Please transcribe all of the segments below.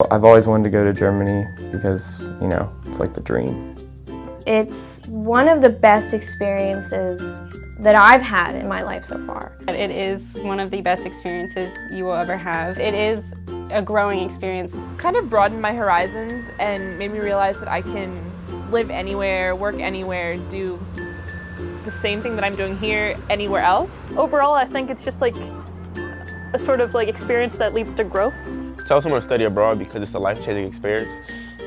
I've always wanted to go to Germany because, you know, it's like the dream. It's one of the best experiences that I've had in my life so far. It is one of the best experiences you will ever have. It is a growing experience. Kind of broadened my horizons and made me realize that I can live anywhere, work anywhere, do the same thing that I'm doing here anywhere else. Overall, I think it's just like a sort of like experience that leads to growth. Tell someone to study abroad because it's a life-changing experience.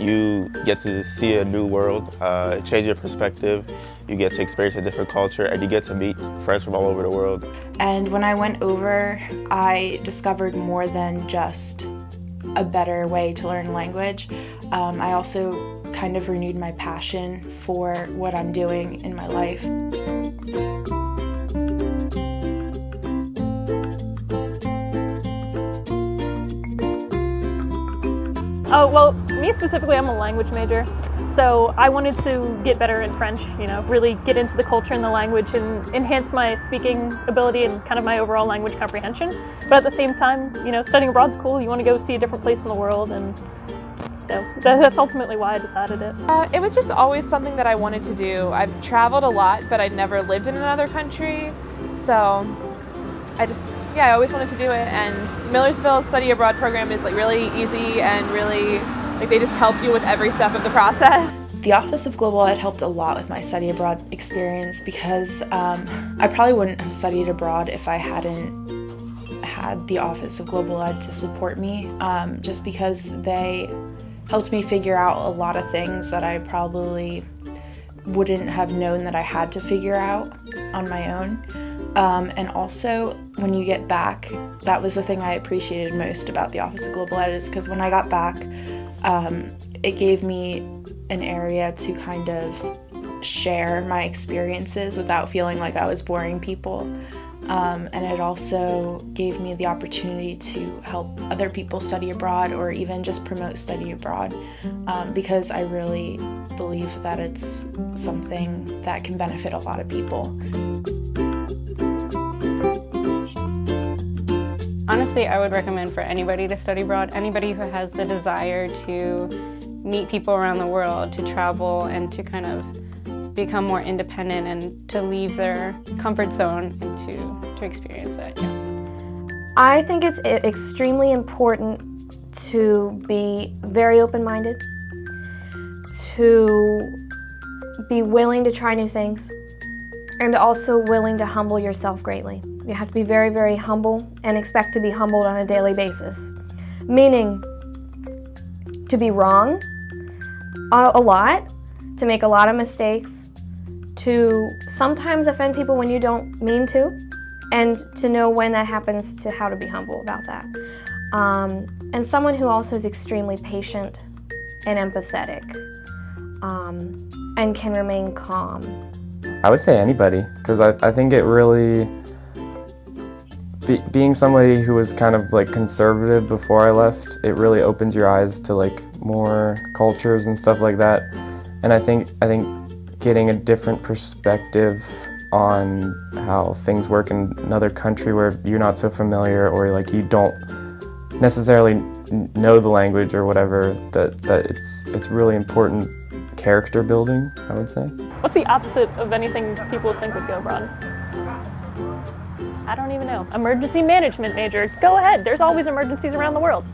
You get to see a new world, change your perspective, you get to experience a different culture, and you get to meet friends from all over the world. And when I went over, I discovered more than just a better way to learn language. I also kind of renewed my passion for what I'm doing in my life. Oh, well, me specifically, I'm a language major, so I wanted to get better in French, you know, really get into the culture and the language and enhance my speaking ability and kind of my overall language comprehension. But at the same time, you know, studying abroad's cool. You want to go see a different place in the world, and so that's ultimately why I decided it. It was just always something that I wanted to do. I've traveled a lot, but I'd never lived in another country, so I always wanted to do it. And Millersville's study abroad program is like really easy and really, like, they just help you with every step of the process. The Office of Global Ed helped a lot with my study abroad experience because I probably wouldn't have studied abroad if I hadn't had the Office of Global Ed to support me, just because they helped me figure out a lot of things that I probably wouldn't have known that I had to figure out on my own. And also, when you get back, that was the thing I appreciated most about the Office of Global Ed, is because when I got back, it gave me an area to kind of share my experiences without feeling like I was boring people. And it also gave me the opportunity to help other people study abroad or even just promote study abroad, because I really believe that it's something that can benefit a lot of people. Honestly, I would recommend for anybody to study abroad, anybody who has the desire to meet people around the world, to travel and to kind of become more independent and to leave their comfort zone and to experience it. Yeah. I think it's extremely important to be very open-minded, to be willing to try new things, and also willing to humble yourself greatly. You have to be very, very humble and expect to be humbled on a daily basis. Meaning to be wrong a lot, to make a lot of mistakes, to sometimes offend people when you don't mean to, and to know when that happens, to how to be humble about that. And someone who also is extremely patient and empathetic, and can remain calm. I would say anybody, because I think it really, being somebody who was kind of like conservative before I left, it really opens your eyes to like more cultures and stuff like that. And I think getting a different perspective on how things work in another country where you're not so familiar, or like you don't necessarily know the language or whatever, that it's really important character building, I would say. What's the opposite of anything people think would go abroad? I don't even know. Emergency management major. Go ahead. There's always emergencies around the world.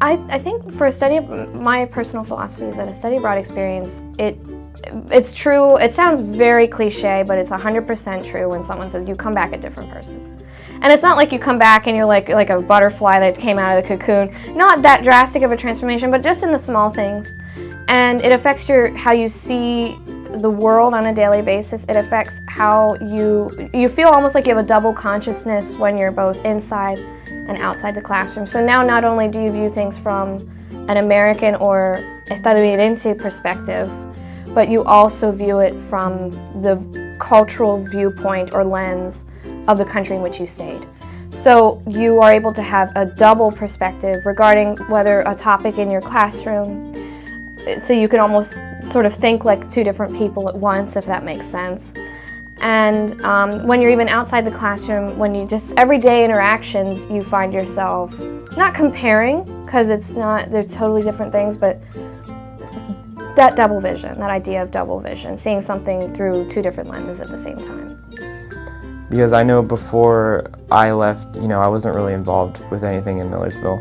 I think for a study, my personal philosophy is that a study abroad experience, it's true. It sounds very cliche, but it's 100% true when someone says you come back a different person. And it's not like you come back and you're like a butterfly that came out of the cocoon. Not that drastic of a transformation, but just in the small things. And it affects how you see the world on a daily basis. It affects how you feel almost like you have a double consciousness when you're both inside and outside the classroom. So now not only do you view things from an American or estadounidense perspective, but you also view it from the cultural viewpoint or lens of the country in which you stayed. So you are able to have a double perspective regarding whether a topic in your classroom, so you can almost sort of think like two different people at once, if that makes sense. And when you're even outside the classroom, when you just everyday interactions, you find yourself not comparing, because it's not, they're totally different things, but that double vision, that idea of double vision, seeing something through two different lenses at the same time. Because I know before I left, I wasn't really involved with anything in Millersville.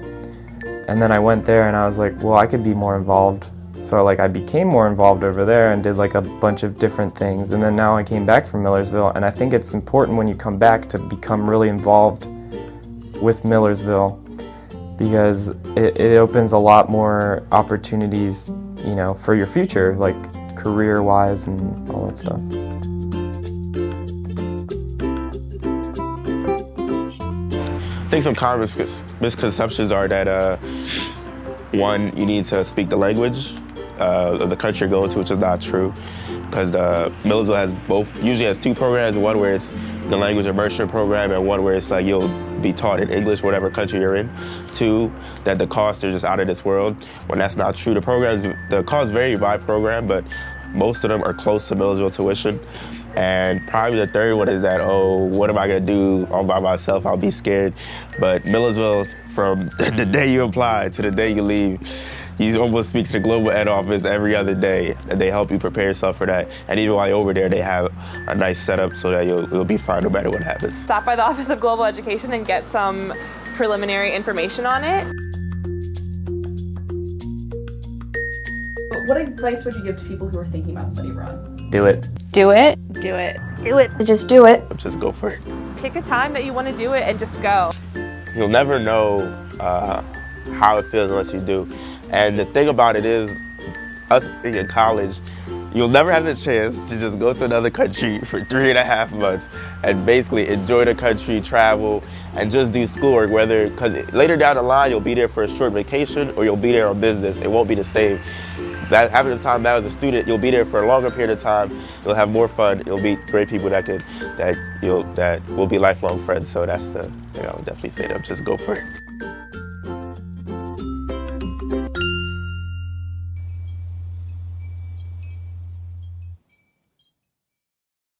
And then I went there and I was like, well, I could be more involved. So I became more involved over there and did a bunch of different things. And then now I came back from Millersville, and I think it's important when you come back to become really involved with Millersville, because it opens a lot more opportunities, for your future, career-wise and all that stuff. I think some common misconceptions are that, one, you need to speak the language of the country you're going to, which is not true, because Millersville usually has two programs, one where it's the language immersion program and one where it's you'll be taught in English, whatever country you're in. Two, that the costs are just out of this world, when that's not true. The costs vary by program, but most of them are close to Millersville tuition. And probably the third one is that, what am I gonna do all by myself? I'll be scared. But Millersville, from the day you apply to the day you leave, you almost speak to the Global Ed office every other day, and they help you prepare yourself for that. And even while you're over there, they have a nice setup so that you'll be fine no matter what happens. Stop by the Office of Global Education and get some preliminary information on it. What advice would you give to people who are thinking about study abroad? Do it. Do it. Do it. Do it. Just do it. Just go for it. Pick a time that you want to do it and just go. You'll never know how it feels unless you do. And the thing about it is, us being in college, you'll never have the chance to just go to another country for 3.5 months and basically enjoy the country, travel, and just do schoolwork, because later down the line, you'll be there for a short vacation or you'll be there on business. It won't be the same. Having the time now as a student, you'll be there for a longer period of time. You'll have more fun. You'll meet great people that will be lifelong friends. So that's the thing I would definitely say to them. Just go for it.